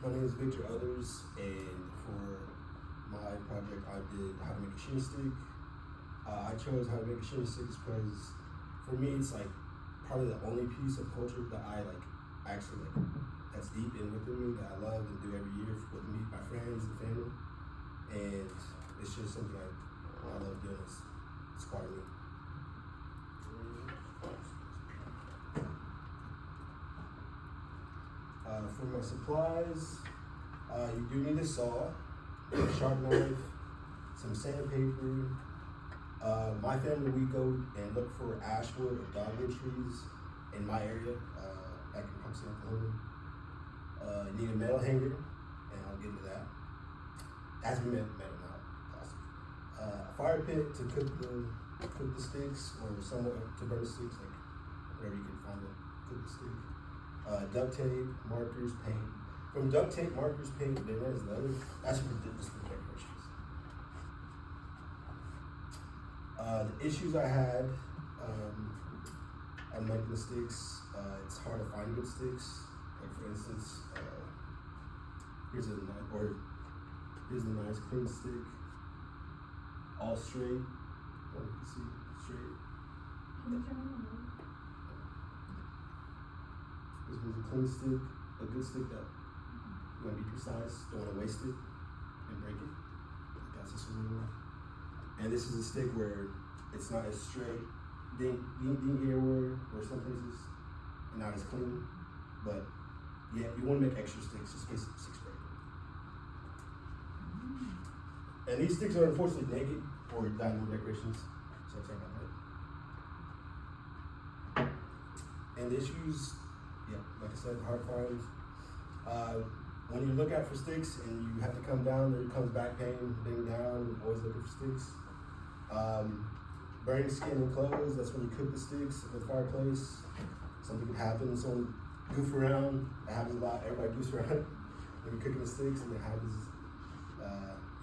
My name is Victor Others, and for my project I did how to make a Shinny stick. I chose how to make a Shinny stick because for me it's like probably the only piece of culture that I like actually like that's deep in within me that I love and do every year with me, my friends and family. And it's just something I love doing. It's part of me. For my supplies, you do need a saw, a sharp knife, some sandpaper. My family, we go and look for ashwood or dogwood trees in my area, back in Punxsutawney, Oklahoma. You need a metal hanger, and I'll get into that. As we metal now, plastic. A fire pit to cook the sticks, or somewhere to burn the sticks, like wherever you can find to cook the stick. Duct tape, markers, paint. From duct tape, markers, paint, then there's the other. That's for just for decorations. The issues I had on making the sticks, it's hard to find good sticks. Like for instance, here's the nice clean stick, all straight. Oh, you can see straight. This was a clean stick, a good stick that you want to be precise, don't want to waste it and break it. That's this one. And this is a stick where it's not as straight, ding everywhere, or some places, and not as clean. But yeah, you want to make extra sticks just in case sticks break. And these sticks are unfortunately naked or got no decorations, so sorry about that. And the issues. Yeah, like I said, hard finds. When you look out for sticks and you have to come down, there comes back pain, being down, always looking for sticks. Burning skin and clothes, that's when you cook the sticks at the fireplace. Something can happen, someone goof around, it happens a lot, everybody goofs around when you're cooking the sticks, and it happens.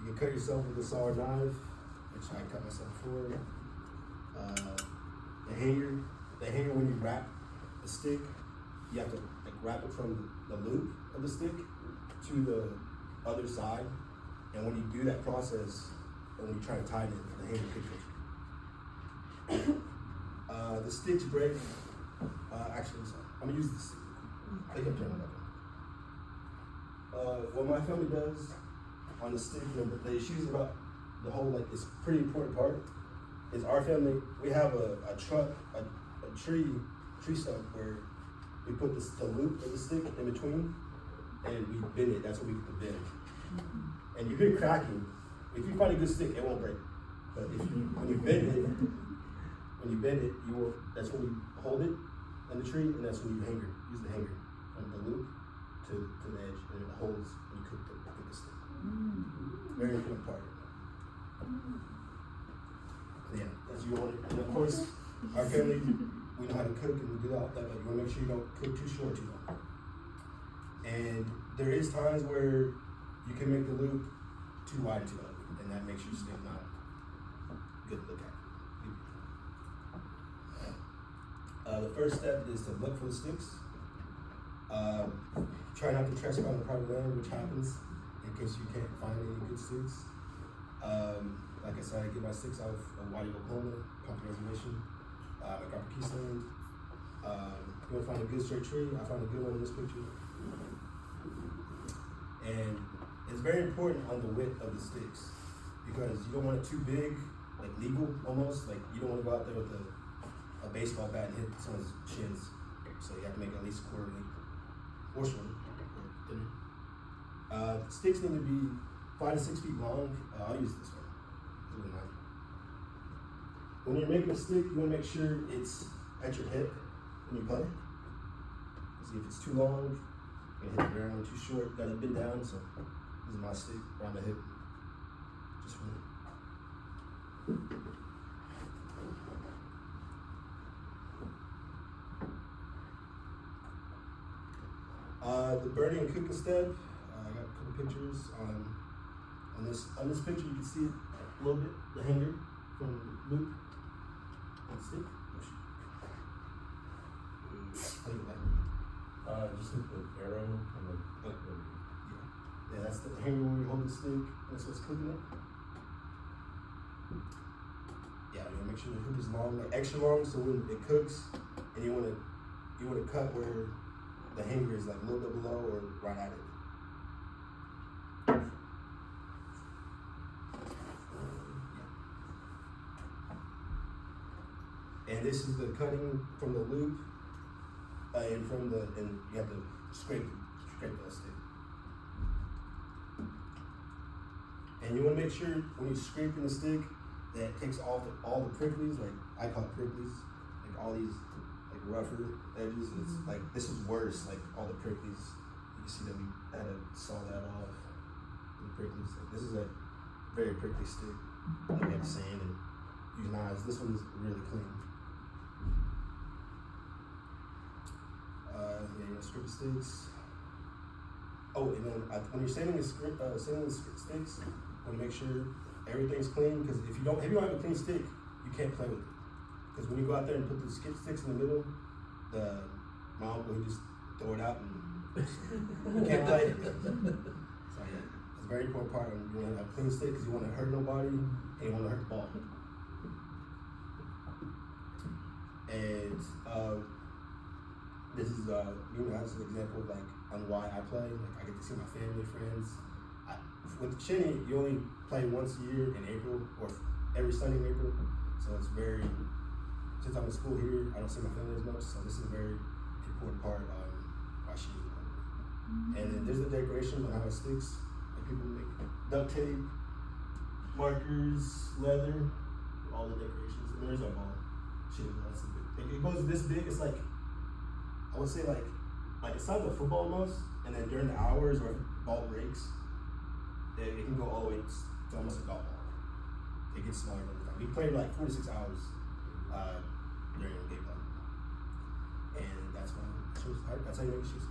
You can cut yourself with a saw or knife, which I cut myself for. The hanger when you wrap the stick, you have to like wrap it from the loop of the stick to the other side, and when you do that process, when you try to tighten it, the hanger kicks. The sticks break. Actually, sorry, I'm gonna use the stick. I can turn it up. What my family does on the stick, the issues about the whole like this pretty important part is our family. We have a tree stump where we put the loop of the stick in between, and we bend it. That's what we get the bend. And you hear cracking. If you find a good stick, it won't break. But when you bend it, you will. That's when you hold it in the tree, and that's when you use the hanger from the loop to the edge, and it holds when you cook the stick. Very important part. Yeah, as you want it. And of course, our family. We know how to cook and do all that, but you want to make sure you don't cook too short too long. And there is times where you can make the loop too wide too ugly, and that makes your stick not good to look at. The first step is to look for the sticks. Try not to trespass on the private land, which happens in case you can't find any good sticks. Like I said, I get my sticks out of Whitey, Oklahoma, Pumpkin Reservation. My grandpa Keystone. You want to find a good straight tree? I found a good one in this picture. And it's very important on the width of the sticks because you don't want it too big, like legal almost. Like you don't want to go out there with a baseball bat and hit someone's shins. So you have to make it at least a quarter length or shorter or thinner. Sticks need to be 5 to 6 feet long. I'll use this one. When you're making a stick, you want to make sure it's at your hip when you play. See if it's too long, you're gonna hit the ground. Too short, got it bend down. So this is my stick around the hip. Just for me. The burning and cooking step. I got a couple pictures on this picture. You can see it a little bit. The hanger from the loop. Stick? Just hit the arrow on the. Yeah. Yeah, that's the hanger where you hold the stick. That's what's cooking it. Yeah, you wanna make sure the hook is long, like extra long, so when it cooks, and you wanna cut where the hanger is like a little bit below or right at it. And this is the cutting from the loop, and you have to scrape the stick. And you want to make sure when you're scraping the stick that it takes all the pricklies, like I call it pricklies, like all these like rougher edges. It's like this is worse, like all the pricklies. You can see that we had to saw that off. The pricklies. Like, this is a very prickly stick. Like we had to sand and use knives. This one is really clean. Yeah, you know, strip the sticks. Oh, and then when you're sanding the sticks, you want to make sure everything's clean. Because if you don't have a clean stick, you can't play with it. Because when you go out there and put the sticks in the middle, my uncle he just throw it out and you can't play. So yeah, it's a very important part. You want to have a clean stick because you want to hurt nobody and you want to hurt the ball. And this is that's an example of like on why I play. Like I get to see my family, friends. With Shinny, you only play once a year in April or every Sunday in April. So it's very, since I'm in school here, I don't see my family as much. So this is a very important part of why Shinny is important. And then there's the decoration on how it sticks. Like people make duct tape, markers, leather, all the decorations. And there's our ball. Shinny, that's the big. It goes this big. It's like, I would say like the size of a football almost, and then during the hours or if the ball breaks, it can go all the way to almost a golf ball. It gets smaller than that. We played like 4 to 6 hours during the game time. And that's how you make shoes.